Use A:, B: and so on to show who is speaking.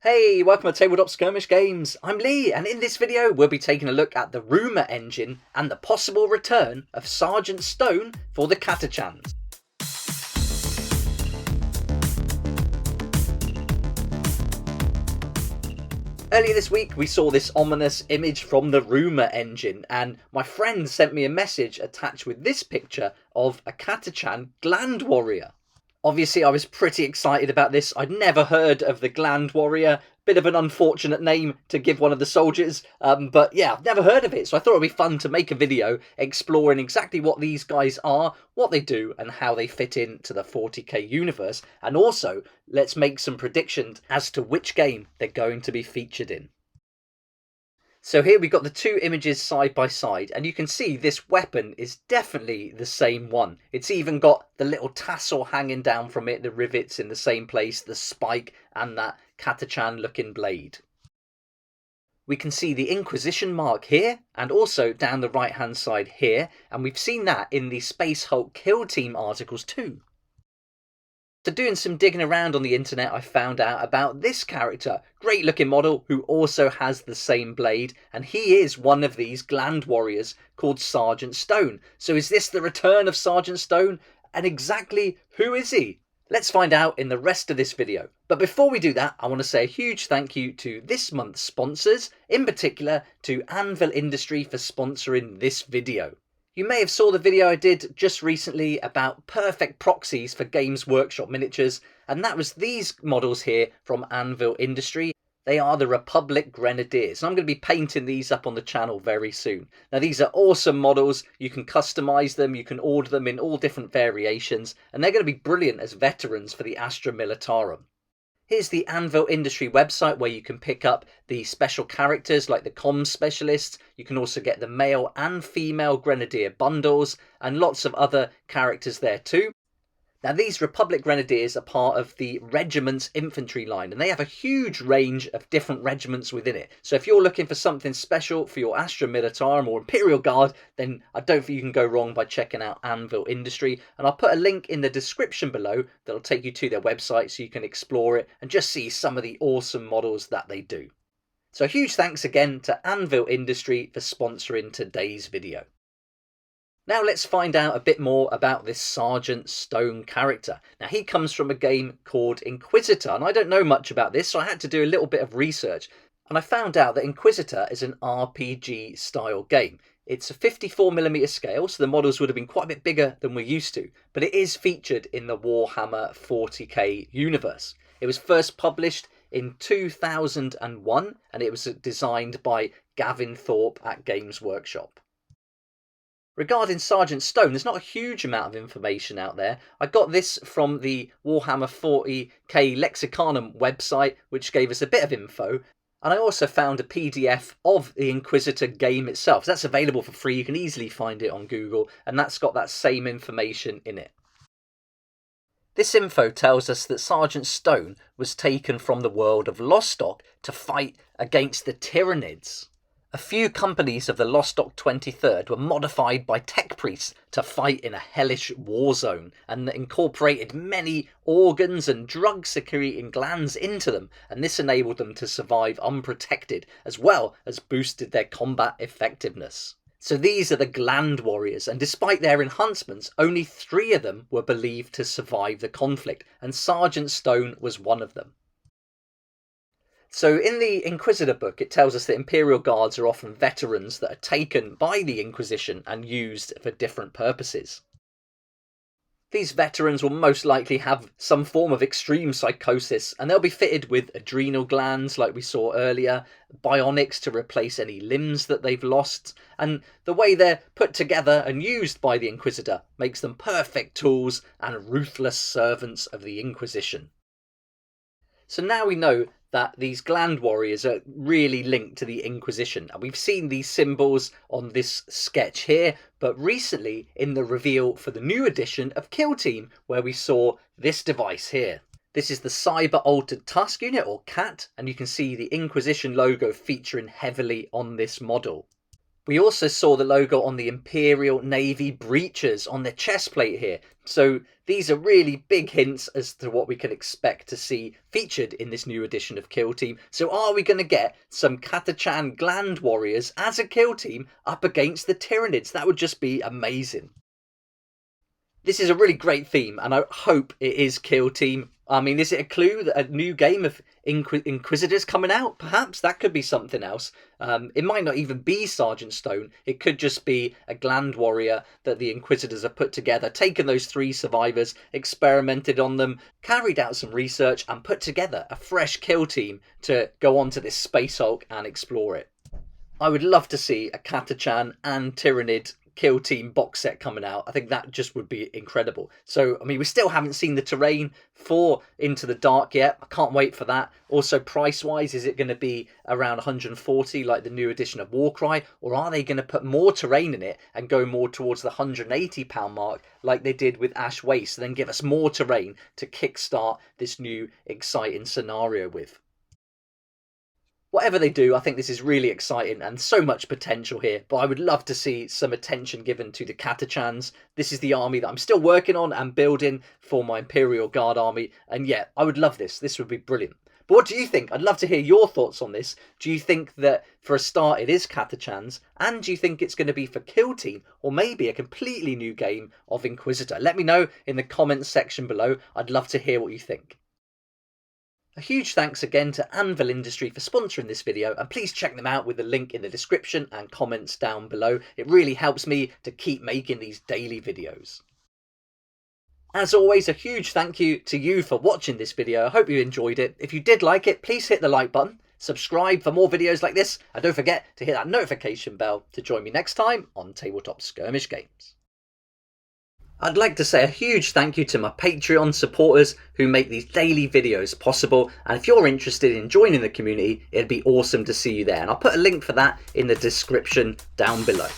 A: Hey, welcome to Tabletop Skirmish Games. I'm Lee, and in this video we'll be taking a look at the rumour engine and the possible return of Sergeant Stone for the Catachans. Earlier this week we saw this ominous image from the rumour engine, and my friend sent me a message attached with this picture of a Catachan Gland warrior. Obviously, I was pretty excited about this. I'd never heard of the Gland Warrior. Bit of an unfortunate name to give one of the soldiers. But yeah, I've never heard of it. So I thought it'd be fun to make a video exploring exactly what these guys are, what they do, and how they fit into the 40k universe. And also, let's make some predictions as to which game they're going to be featured in. So here we've got the two images side by side, and you can see this weapon is definitely the same one. It's even got the little tassel hanging down from it, the rivets in the same place, the spike, and that Catachan looking blade. We can see the Inquisition mark here, and also down the right hand side here, and we've seen that in the Space Hulk Kill Team articles too. So doing some digging around on the internet, I found out about this character, great looking model who also has the same blade, and he is one of these Gland warriors called Sergeant Stone. So is this the return of Sergeant Stone? And exactly who is he? Let's find out in the rest of this video. But before we do that, I want to say a huge thank you to this month's sponsors, in particular to ANVIL Industry for sponsoring this video. You may have saw the video I did just recently about perfect proxies for Games Workshop miniatures, and that was these models here from ANVIL Industry. They are the Republic Grenadiers, and I'm going to be painting these up on the channel very soon. Now these are awesome models, you can customise them, you can order them in all different variations, and they're going to be brilliant as veterans for the Astra Militarum. Here's the ANVIL Industry website where you can pick up the special characters like the comms specialists. You can also get the male and female Grenadier bundles and lots of other characters there too. Now these Republic Grenadiers are part of the regiment's infantry line, and they have a huge range of different regiments within it. So if you're looking for something special for your Astra Militarum or Imperial Guard, then I don't think you can go wrong by checking out ANVIL Industry. And I'll put a link in the description below that'll take you to their website so you can explore it and just see some of the awesome models that they do. So a huge thanks again to ANVIL Industry for sponsoring today's video. Now let's find out a bit more about this Sergeant Stone character. Now he comes from a game called Inquisitor, and I don't know much about this, so I had to do a little bit of research. And I found out that Inquisitor is an RPG style game. It's a 54mm scale, so the models would have been quite a bit bigger than we're used to, but it is featured in the Warhammer 40k universe. It was first published in 2001, and it was designed by Gavin Thorpe at Games Workshop. Regarding Sergeant Stone, there's not a huge amount of information out there. I got this from the Warhammer 40k Lexicanum website, which gave us a bit of info. And I also found a PDF of the Inquisitor game itself. So that's available for free. You can easily find it on Google, and that's got that same information in it. This info tells us that Sergeant Stone was taken from the world of Lostock to fight against the Tyranids. A few companies of the Lostock 23rd were modified by tech priests to fight in a hellish war zone, and incorporated many organs and drug secreting glands into them, and this enabled them to survive unprotected, as well as boosted their combat effectiveness. So these are the Gland warriors, and despite their enhancements, only 3 of them were believed to survive the conflict, and Sergeant Stone was one of them. So in the Inquisitor book, it tells us that Imperial Guards are often veterans that are taken by the Inquisition and used for different purposes. These veterans will most likely have some form of extreme psychosis, and they'll be fitted with adrenal glands like we saw earlier, bionics to replace any limbs that they've lost, and the way they're put together and used by the Inquisitor makes them perfect tools and ruthless servants of the Inquisition. So now we know that these Gland warriors are really linked to the Inquisition, and we've seen these symbols on this sketch here, but recently in the reveal for the new edition of Kill Team, where we saw this device here. This is the Cyber Altered Tusk Unit, or CAT, and you can see the Inquisition logo featuring heavily on this model. We also saw the logo on the Imperial Navy breaches on their chest plate here. So these are really big hints as to what we can expect to see featured in this new edition of Kill Team. So are we going to get some Catachan Gland warriors as a kill team up against the Tyranids? That would just be amazing. This is a really great theme, and I hope it is Kill Team. I mean, is it a clue that a new game of Inquisitors coming out? Perhaps that could be something else. It might not even be Sergeant Stone. It could just be a Gland warrior that the Inquisitors have put together, taken those 3 survivors, experimented on them, carried out some research, and put together a fresh kill team to go onto this Space Hulk and explore it. I would love to see a Catachan and Tyranid Kill Team box set coming out. I think that just would be incredible. So, I mean, we still haven't seen the terrain for Into the Dark yet. I can't wait for that. Also, price-wise, is it going to be around 140 like the new edition of Warcry? Or are they going to put more terrain in it and go more towards the £180 mark like they did with Ash Waste, and then give us more terrain to kickstart this new exciting scenario with? Whatever they do, I think this is really exciting and so much potential here, but I would love to see some attention given to the Catachans. This is the army that I'm still working on and building for my Imperial Guard army, and yeah, I would love this. This would be brilliant. But what do you think? I'd love to hear your thoughts on this. Do you think that for a start it is Catachans, and do you think it's going to be for Kill Team, or maybe a completely new game of Inquisitor? Let me know in the comments section below. I'd love to hear what you think. A huge thanks again to ANVIL Industry for sponsoring this video, and please check them out with the link in the description and comments down below. It really helps me to keep making these daily videos. As always, a huge thank you to you for watching this video. I hope you enjoyed it. If you did like it, please hit the like button, subscribe for more videos like this, and don't forget to hit that notification bell to join me next time on Tabletop Skirmish Games. I'd like to say a huge thank you to my Patreon supporters who make these daily videos possible, and if you're interested in joining the community, it'd be awesome to see you there, and I'll put a link for that in the description down below.